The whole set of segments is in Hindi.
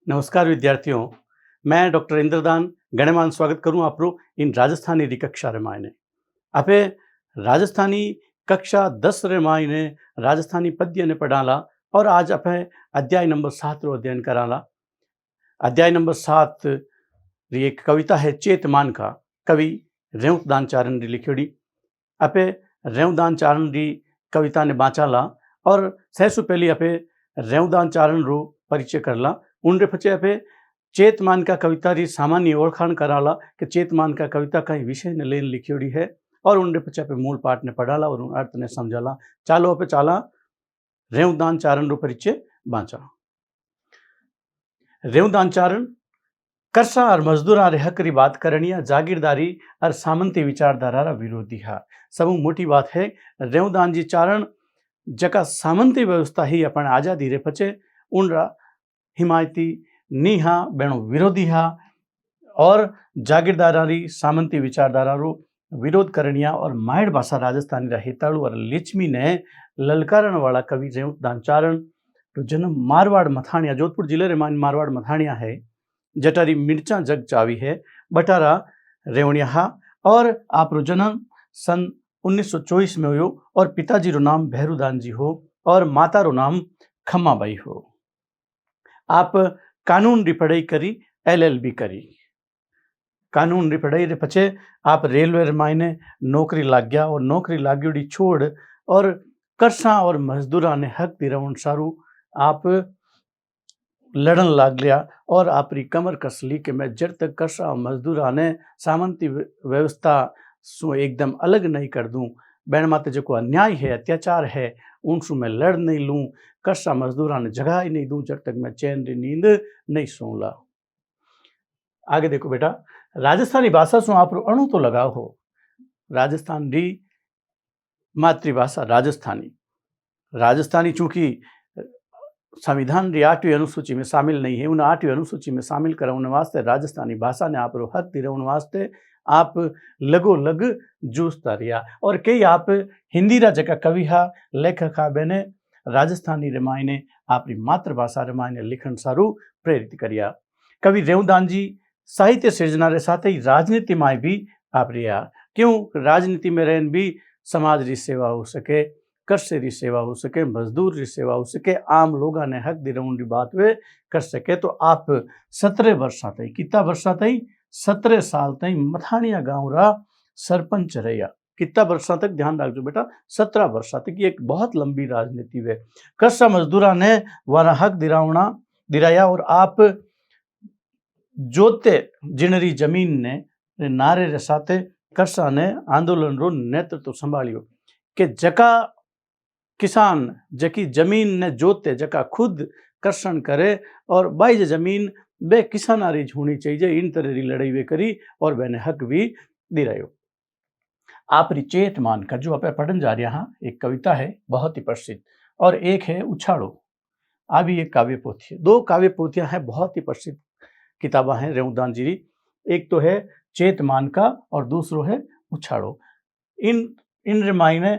नमस्कार विद्यार्थियों, मैं डॉक्टर इंद्रदान गणमान स्वागत करूं आपरो इन राजस्थानी री कक्षा रे मायने। आपे राजस्थानी कक्षा 10 रे मायने राजस्थानी पद्य ने पढ़ाला और आज आपे अध्याय नंबर 7 रो अध्ययन कराला। अध्याय नंबर 7 री एक कविता है चेतमान का, कवि रेवदान चारण री लिखियोड़ी। आपे रेवदान चारण री कविता ने बाँचाला और सहसु पहली आपे रेवदान चारण रो परिचय करला। उनरे पछे आपे चेतमान का कविता री सामान्य ओळखाण कराला कि चेतमान का कविता कई विषय ने लेन लिखियोड़ी है और उनरे पछे आपे मूल पाठ ने पढ़ाला और अर्थ ने समझाला। चालो आपे चाला रेवदान चारण रो परिचय बाँचा। रेवदान चारण करसा और मजदूरा रे हक री बात करनिया जागीरदारी और सामंती विचारधारा रा विरोधी हा। सबू मोटी बात है रेवदान जी चारण जका सामंती व्यवस्था ही अपन आजादी रे पछे उनरा हिमायती नी हा बेणो विरोधी हा और जागीरदारा री सामंती विचारधारा रो विरोध करनिया और मायड़ भाषा राजस्थानी रा हिताड़ू और लिच्छमी ने ललकारण वाला कवि रेवदान चारण तो जन्म मारवाड़ मथाणिया जोधपुर जिले रे मारवाड़ मथाणिया है। जटारी मिर्चा जग चावी है बटारा रेवणिया हा और आप रो जन्म सन 1924 में हुयो और पिताजी रो नाम भैरूदान जी हो और माता रो नाम खम्माबाई हो। आप कानून री पढ़ाई करी, LLB करी। कानून री पढ़ाई रे पछे आप रेलवे रे मायने नौकरी लाग गया और नौकरी लाग्योड़ी छोड़ और करसा और मजदूरा ने हक दिरावण सारू आप लड़न लाग लिया और आपरी कमर कसली कि मैं जब तक करसा और मजदूरा ने सामंती व्यवस्था सु एकदम अलग नहीं कर दूं, बैण माते जो अन्याय है अत्याचार है उनसु मैं लड़ नहीं लूं, करसा मजदूरा ने जगह ही नहीं दूं जब तक मैं चैन री नींद नहीं सोऊंला। आगे देखो बेटा, राजस्थानी भाषा सु आप अणु तो लगाव हो। राजस्थान री मातृभाषा राजस्थानी, राजस्थानी चूंकि संविधान री 8वीं अनुसूची में शामिल नहीं है, उन 8वीं अनुसूची में शामिल कराने वास्ते राजस्थानी भाषा ने आप हक दिलाने वास्ते आप लगो लग जूझता रिया और कई आप हिंदी रा जगह कवि हा लेखक हा बेने राजस्थानी रे मायने आपरी मातृभाषा रे मायने लिखण सारू प्रेरित करिया। कवि रेवदान जी साहित्य सृजना रे साथ ही राजनीति में भी आप रिया। क्यों राजनीति में रहन भी समाज री सेवा हो सके, करसे री सेवा हो सके, मजदूर री सेवा हो सके, आम लोगा ने हक दिलाने री बात वे कर सके। तो आप 17 वर्षा तई कितना वर्षा तई 17 साल तई मथाणिया गांव रा सरपंच रहा। कितना वर्षा तक ध्यान रखो बेटा, 17 वर्षा तक। एक बहुत लंबी राजनीति है। करसा मजदूरा ने वारा हक दिराया और आप जोते जिनरी जमीन ने नारे रे साथे करसा ने आंदोलन रो नेतृत्व संभालियो कि जका किसान जकी जमीन ने जोते जका खुद कर्षण करे और बाई जमीन बे किसानारी होनी चाहिए, इन तरह री लड़ाई वे करी और मैंने हक भी दिलायो। आप चेतमान का जो आप पढ़न जा रहा एक कविता है बहुत ही प्रसिद्ध और एक है उछाड़ो। अभी एक काव्य पोथी है, 2 काव्य पोथियां हैं बहुत ही प्रसिद्ध किताबा हैं रेवदान जी री। एक तो है चेतमान का और दूसरो है उछाड़ो। इन मायने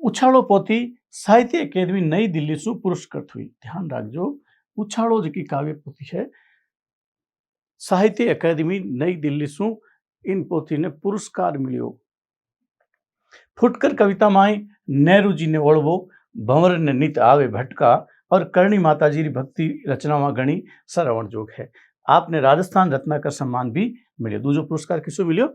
उछाड़ो पोथी साहित्य अकेदमी नई दिल्ली सु पुरस्कृत हुई। ध्यान रखो, उछाड़ो जी की काव्य पोथी है साहित्य अकादमी नई दिल्ली सु इन पोथी ने पुरस्कार मिलियो। फुटकर कविता माई नेहरू जी ने ओळवो, भंवर ने नित आवे भटका और करणी माता जी री भक्ति रचना में घनी सरवण जोग है। आपने राजस्थान रत्नाकर सम्मान भी मिले। दूसरो पुरस्कार किसो मिलियो?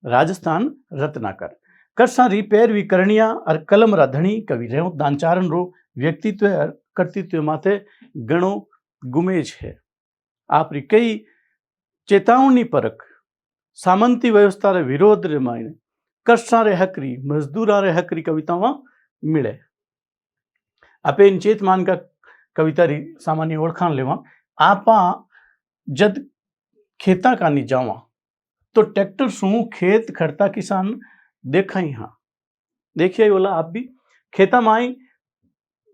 राजस्थान रत्नाकर। करसा री पैरवी करनिया और कलम रा धनी कवि रेवदान चारण रो व्यक्तित्व और कर्तृत्व माथे गणो गुमेज है। आप री कई चेतावनी परक सामंती व्यवस्था रे विरोध रे मायने करसा रे हकरी मजदूरा रे हकरी कवितावां मिले। आपे इन चेतमान का कविता री सामान्य ओळखाण लेवा। आपा जद खेता का नी जावा तो ट्रैक्टर सु खेत खड़ता किसान देखा ही हाँ, देखिए बोला आप भी खेता माई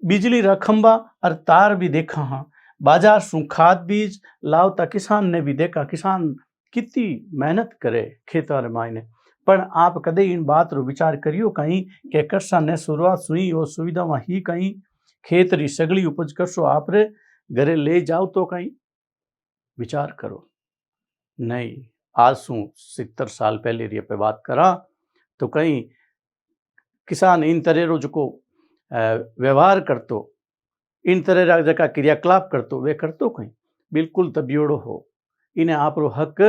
बिजली रा खंबा और तार भी देखा हाँ, बाजार सु खाद बीज लावता किसान ने भी देखा। किसान कितनी मेहनत करे खेता रे मायने, पर आप कदे इन बात रो विचार करियो कहीं के करसा ने शुरुआत सुई और सुविधा ही कहीं खेत री सगली उपज करसो आप रे घरे ले जाओ तो कहीं विचार करो। नहीं, आज शू 70 साल पहले री पे बात करा तो कहीं किसान इन तरह रो जो व्यवहार करतो, इन तरह जका क्रियाकलाप करतो, वे करतो कहीं बिल्कुल तबियोड़ो हो, इन्हें आप रो हक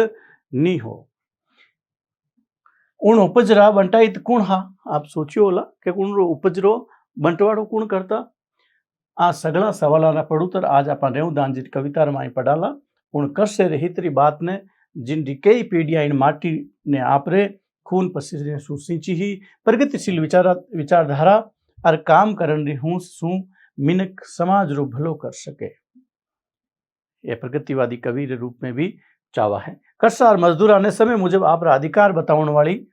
नहीं हो। उन उपजरा बंटाई तो कौन हा, आप सोचियो होला कि उन रो उपजरो बंटवाड़ो कौन करता। आ सगला सवाल ना पढ़ू तर आज आप रेवदान जी कविता रमाई पढ़ाला उन कर से रहित री बात ने जिन री कई पीढ़ियां इन माटी ने आपरे खून पसीने सु सिंची ही प्रगतिशील विचारधारा और काम करन री हूं सु मिनक समाज रो भलो कर सके। यह प्रगतिवादी कवि रे रूप में भी चावा है। कर्सा और मजदूरा ने समय मुजब आप अधिकार बताउण वाली,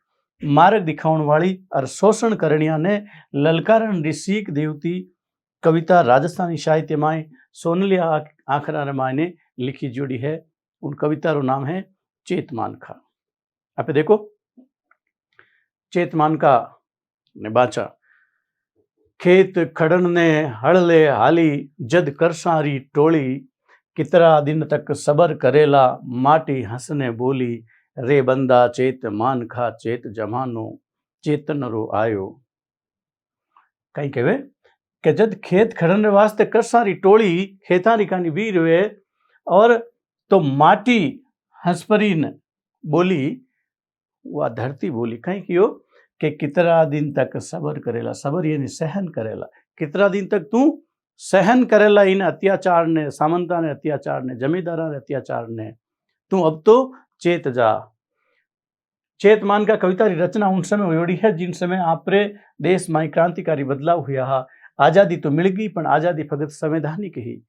मार्ग दिखाउण वाली और शोषण करणिया ने ललकारन री सीख देवती कविता राजस्थानी साहित्य माए सोनलिया आखरा रामाय ने लिखी जोड़ी है। उन कविता रो नाम है चेतमानखा। आप देखो चेतमानखा ने बाचा, खेत खड़न ने हड़ले हाली जद करसारी टोली, कितरा दिन तक सबर करेला माटी हंसने बोली, रे बंदा चेत मानखा चेत जमानो चेतन रो आयो। कहीं कहे कि जद खेत खड़न वास्ते करसारी टोली खेतारी कानी वीर हुए और तो माटी हंसपरीन बोली, वह धरती बोली कहीं क्यों कि कितरा दिन तक सबर करेला, सबर यानी सहन करेला, कितना दिन तक तू सहन करेला इन अत्याचार ने, सामंता ने अत्याचार ने, जमींदारा ने अत्याचार ने, तू अब तो चेत जा। चेतमान का कविता की रचना उन समय हुई है जिन समय आपरे देश में क्रांतिकारी बदलाव हुआ। आजादी तो मिल गई पर आजादी फकत संवैधानिक ही,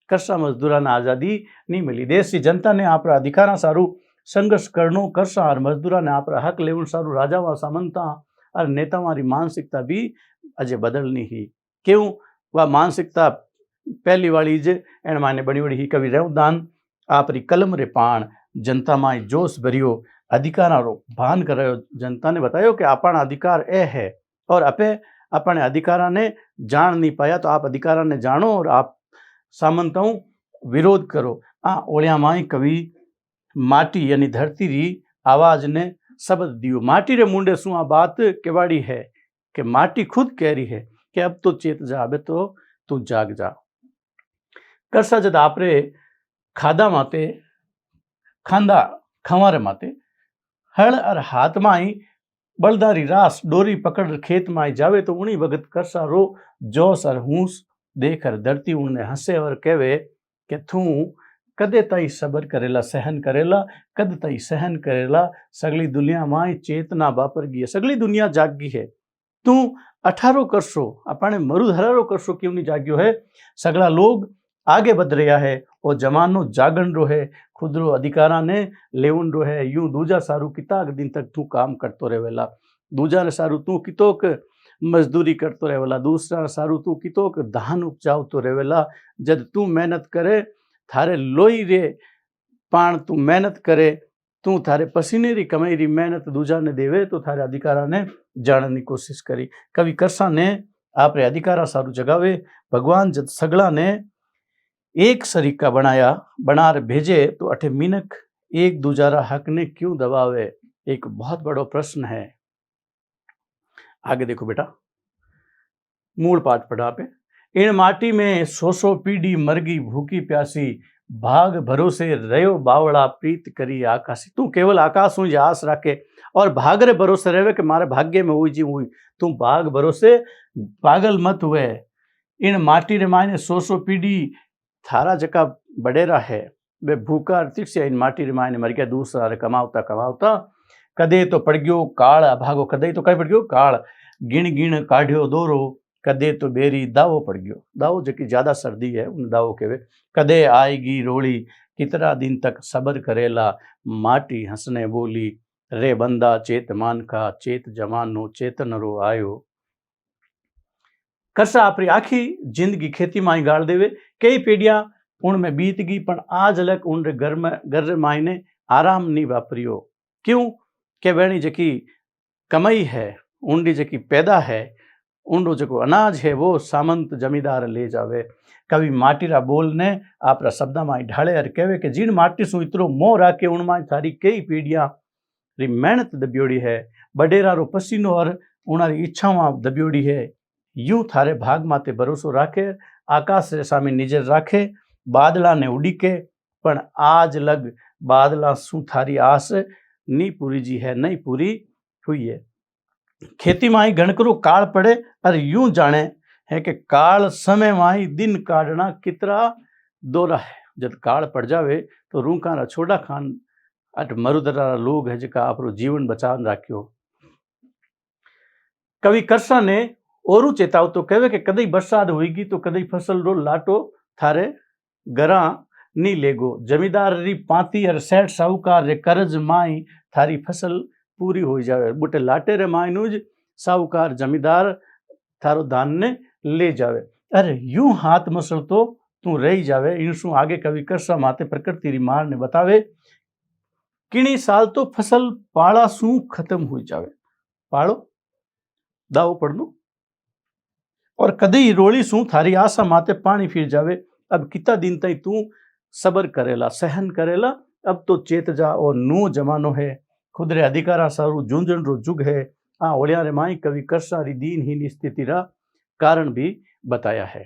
करसा मजदूरा ने आजादी नहीं मिली। देश की जनता ने आप अधिकारा सारू संघर्ष करनो, करसा और मजदूरा ने आप हक लेवन सारू राजा सामंता और नेता वाली मानसिकता भी अजय बदलनी ही। क्यों वह मानसिकता पहली वाली जे एन माने बनी बड़ी ही कवि रेवदान आपरी कलम रे पाण जनता माई जोश भरियो अधिकारा रो भान करायो। जनता ने बतायो कि अपन अधिकार ए है और अपे अपने अधिकारा ने जान नहीं पाया तो आप अधिकारा ने जानो और आप सामंताओं विरोध करो। ओलिया माई कवि माटी यानी धरती री आवाज ने शब्द दियो। माटी रे मुंडे सु आ बात केवाड़ी है कि माटी खुद कह रही है कि अब तो चेत जा, अब तो तू जाग जा। करसा जद आपरे खादा माते खांदा खंवारे माते हल और हाथ माई बलदारी रास डोरी पकड़ खेत माई जावे तो उन्हीं भगत करसा रो जोश और हूस देखकर धरती उन्हें हंसे और कहवे कि तू कदे ताई सबर करेला, सहन करेला, कद ताई सहन करेला, सगली दुनिया माई चेतना बापर गई है, सगली दुनिया जाग गई है, तू 18 करसो अपने मरुधरारो करसो क्यों नहीं जाग्यो है। सगला लोग आगे बढ़ रहा है और जमानो जागन रो है, खुदरो अधिकारा ने लेवन रो है। यूं दूजा सारू किताक दिन तक तू काम करतो रहेला, दूजा सारू तू कितोक मजदूरी करतो रहेला, दूसरा सारू तू कितोक धान उपजावतो रहेला। जब तू मेहनत करे थारे लोई रे पाण तू मेहनत करे, तू थारे पसीने री कमाई री मेहनत दूजा ने देवे तो थारे अधिकारा ने जानने की कोशिश करी। कवि करसा ने आपरे अधिकारा सारू जगावे। भगवान जब सगला ने एक सरीका बनाया बनार भेजे तो अठे मिनक एक दूजारा हक ने क्यों दबावे, एक बहुत बड़ो प्रश्न है। आगे देखो बेटा, मूल पाठ पढ़ा पे। इन माटी में 100 पीढ़ी मरगी भूखी प्यासी, भाग भरोसे रयो बावड़ा प्रीत करी आकाशी। तू केवल आकाश हुई आस रखे और भाग रे भरोसे रहे कि मारे भाग्य में हुई जी हुई, तू भाग भरोसे पागल मत हुए। इन माटी रे मायने 100 पीढ़ी थारा जका बडेरा है वे भूखा तिरसिया इन माटी रे मायने मर गया। दूसरा रे कमावता कमावता कदे तो पड़ गयो काल भागो, कदे तो कई पड़ गयो काल, गिण गिण काढ़ियो दोरो, कदे तो बेरी दावो पड़ गयो। दावो जकी ज्यादा सर्दी है उन दावो केवे। कदे आएगी रोली कितना दिन तक सबर करेला, माटी हंसने बोली, रे बंदा चेत मानखा चेत जमानो चेतन रो आयो। करसा अपनी आखी जिंदगी खेती माई गाड़ देवे, कई पीढ़ियां उनमें बीत गई पर आज लग उन घर मायने आराम नहीं वापरियो। क्यों के वेणी जकी कमाई है उनकी जकी पैदा है ऊंडो जो अनाज है वो सामंत जमींदार ले जावे। कवि माटीरा बोल ने आपरा शब्द में ढाले और कहवे कि जिन माटी सु इतरो मोह राखे उनमें थारी कई पीढ़ियां री मेहनत दबियोड़ी है, बडेरा रो पसीनो और उनारी इच्छाओं दबियोड़ी है। यूं थारे भाग माते भरोसो राखे, आकाश रे सामे नजर राखे, बादला ने उड़ीके पण आज लग बादला सु थारी आस नी पूरी जी है, नहीं पूरी हुई है। खेती माई गणकरो काल पड़े और यूं जाने है कि काल समय माई दिन काटना कितरा दोरा है। जब काल पड़ जावे तो रूका छोड़ा खान अट मरुदरा लोग है जिका आपरो जीवन बचा राख्यो। कवि करसा ने ओरू चेताव तो कहवे कि कदई बरसात होगी तो कदई फसल रो लाटो थारे गरा नी लेगो। जमींदार री पाती और सेठ साहूकार रे कर्ज माई थारी फसल पूरी हो जावे। बुटे लाटे रे मायनुज साहूकार जमींदार थारो धान ने ले जावे। अरे यूं हाथ मसल तो तू रही जावे। इनसु आगे कवि करसा माते प्रकृति री मार ने बतावे किणी साल तो फसल पाला सु खत्म हो जावे। पालो दाव पड़नो और कदई रोली सु थारी आशा माते पानी फिर जावे। अब कितना दिन तई तू सबर करेला, सहन करेला। अब तो चेत जा और नो जमानो है, खुद रे अधिकारा सारू झुंझुन रो जुग है। ओलिया रे माई कवि करसा री दीनहीन स्थिति रा कारण भी बताया है।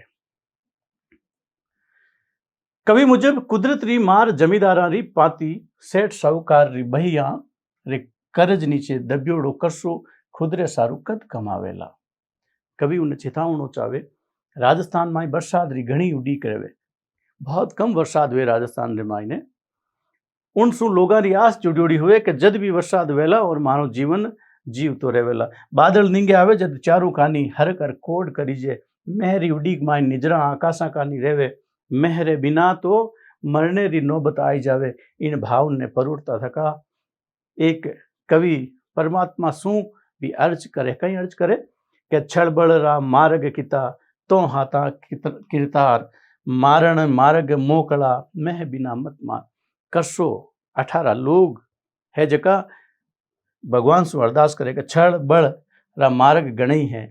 कवि मुजब कुदरत री मार जमींदारा री पाती सेठ साहूकार री बहिया रे कर्ज नीचे दबियोड़ो करसो खुद रे सारू कद कमावेला। कवि उन्हें चेतावनो चावे राजस्थान में बरसात री घणी उड़ी करे, बहुत कम बरसात हुए राजस्थान रे मायने। उनसु लोगा री आस जुड़ियोड़ी हुए कि जद भी बरसात वेला और मानो जीवन जीव तो रेवेला। बादल नींगे आवे जद चारू कानी हर कर कोड करीजे। मेहरी उड़ीक माय निजरा आकाशा कानी रेवे, मेहरे बिना तो मरने री नौबत आई जावे। इन भाव ने परुड़ता थका एक कवि परमात्मा सु भी अर्ज करे, कई अर्ज करे कि छड़बड़ रा मार्ग किता तो हाथा किरतार, मारण मार्ग मोकला मह बिना मत मार। करसो 18 लोग है जका भगवान से अरदास करे कि छड़ बड़ रा मार्ग गणई है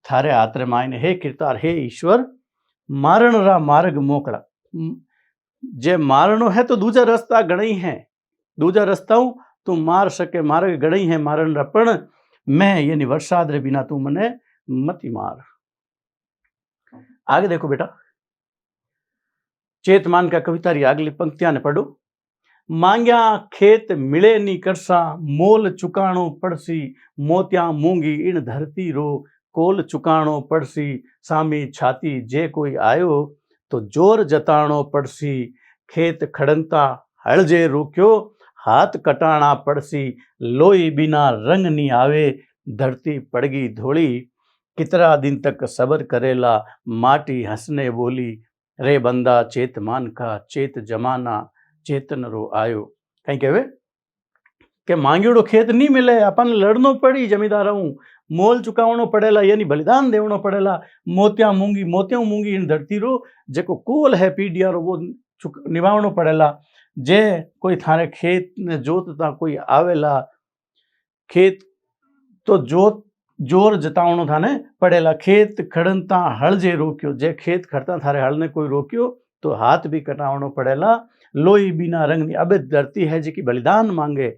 थारे हाथ रे मायने। हे किरतार, हे ईश्वर, मारण रा मार्ग मोकला। जे मारणो है तो दूजा रास्ता गणई है, दूजा रास्ता तू मार सके मार्ग गणई है मारण रा, पण मैं यानी वरसाद रे बिना तू मने मती मार। आगे देखो बेटा, चेतमान का कविता री अगली पंक्तियां ने पढ़ो। मांग्या खेत मिले नी करसा, मोल चुकाणो पड़सी, मोतिया मूंगी इन धरती रो, कोल चुकाणो पड़सी, सामी छाती जे कोई आयो तो जोर जताणो पड़सी, खेत खड़ंता हलजे रोक्यो, हाथ कटाणा पड़सी, लोई बिना रंग नी आवे, धरती पड़गी धोली, कितरा दिन तक सबर करेला, माटी हंसने बोली, रे बंदा चेत मान का, चेत जमाना चेतन रो आयो। कहीं कहवे के मांग्योड़ो खेत नहीं मिले, अपन लड़नो पड़ी जमींदारों, मोल चुकावनो पड़ेला यानी बलिदान देवनो पड़ेला। मोतिया मूंगी इन धरती रो जेको कोल है पीढ़िया रो वो निभावनो पड़ेला। जे कोई थारे खेत ने जोतता कोई आवेला, खेत तो जोर जतावनो थाने पड़ेला। खेत खड़नता हल जे रोक्यो, जे खेत खड़ता थारे हल ने कोई रोक्यो तो हाथ भी कटावनो पड़ेला। लोई बिना रंग नहीं, अबे धरती है जी की बलिदान मांगे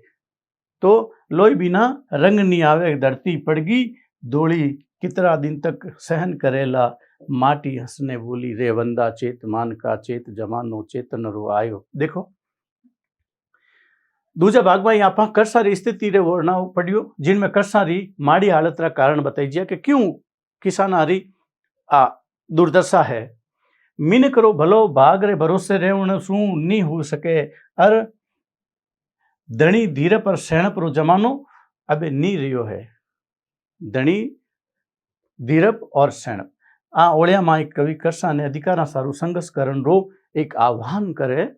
तो लोई बिना रंग नहीं आवे, धरती पड़गी धोली, कितरा दिन तक सहन करेला, माटी हंसने बोली, रे बंदा चेत मान का, चेत जमानो चेतन रो आयो। देखो दूजा भाग में यहाँ पर करसारी स्थिति रे वर्णा पढ़ियो, जिनमें करसारी माड़ी हालत रा कारण बताइए कि क्यों किसानारी आ दुर्दशा है। मीन करो भलो भाग रे भरोसे रेवण सु नी हो सके, अर धनी धीरे पर सैणप रो जमानो अबे नी रियो है। धनी धीरप और सैणप आ ओलिया माई कवि करसा ने अधिकारा सारू संघर्ष करन रो एक आह्वान करे।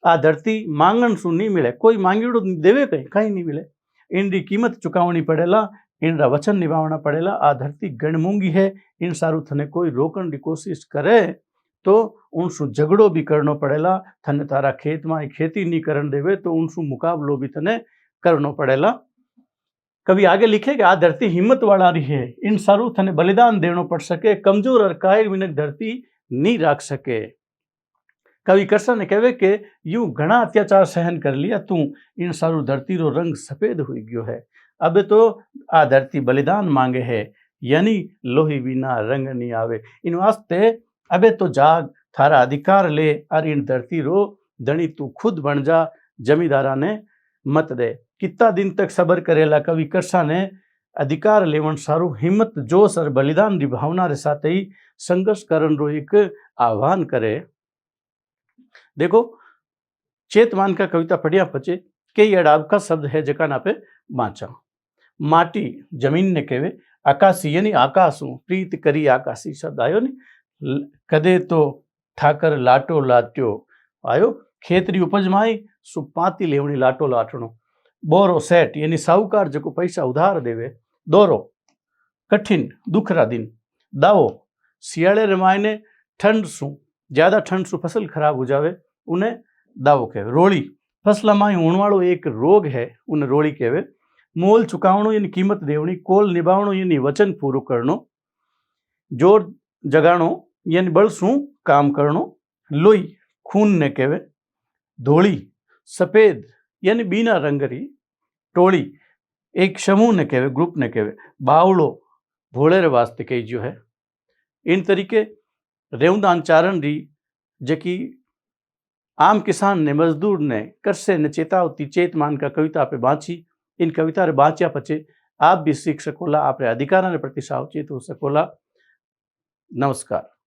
आ धरती मांगण सु नहीं मिले, कोई मांगीड़ो देवे कहीं नहीं मिले, इनकी कीमत चुकावनी पड़ेला, इनरा वचन निभावना पड़ेला। आ धरती गणमूंगी है, इन सारू थने कोई रोकण की कोशिश करे तो उनसु झगड़ो भी करनो पड़ेला। थने तारा खेत में खेती नहीं करन देवे तो उनसु मुकाबलो भी थने करनो पड़ेला। कवि आगे लिखे कि आ धरती हिम्मत वाला रही है, इन सारू थने बलिदान देनो पड़ सके, कमजोर और कायर विनक धरती नहीं राख सके। कवि कृष्ण ने कहे कि यूं घना अत्याचार सहन कर लिया तू, इन सारू धरती रो रंग सफेद हो गयो है। अब तो आ धरती बलिदान मांगे है, यानी लोही बिना रंग नहीं आवे। इन वास्ते अबे तो जाग, थारा अधिकार ले और इन धरती रो धनी तू खुद बन जा, जमींदारा ने मत दे। कितना दिन तक सबर करेला। कवि कृष्ण ने अधिकार लेवन सारू हिम्मत, जोश और बलिदान की भावना रे साथ ही संघर्ष करन रो एक आह्वान करे। देखो चेतमान का कविता पढ़िया पचे कई अड़ाव का शब्द है जका ना पे बाँचा। माटी जमीन ने कहे, आकाशी यानी आकाशू प्रीत करी आकाशी शब्द आयो ने। कदे तो ठाकर लाटो लाट्यो आयो, खेतरी उपज माई सुपाती लेवनी लाटो लाटणो। बोरो सेठ यानी साहूकार जो पैसा उधार देवे। दोरो कठिन दुखरा दिन। दावो सियाड़े रे मायने ठंड सु ज्यादा ठंड सु फसल खराब हो जावे उन्हें दावो कहे। रोड़ी फसला माई होने वालों एक रोग है, उन्हें रोड़ी कहे। मोल चुकावणो यानी कीमत देवणी। कोल निभावणो यानी वचन पूरो करनो। जोर जगाणो यानी बल सु काम करनो। लोई खून ने कहे। धोड़ी सफेद यानी बीना रंगरी। टोली एक समूह ने कहे, ग्रुप ने कहे। बावड़ो भोले रे वास्ते कही जो है। इन तरीके रेवदान चारण री जकी आम किसान ने मजदूर ने करसे ने चेतावती चेतमान का कविता पे बाँची। इन कविता रे बाँच्या पचे आप भी सीख सकोला, आप अधिकारा ने प्रति सावचेत हो सकोला। नमस्कार।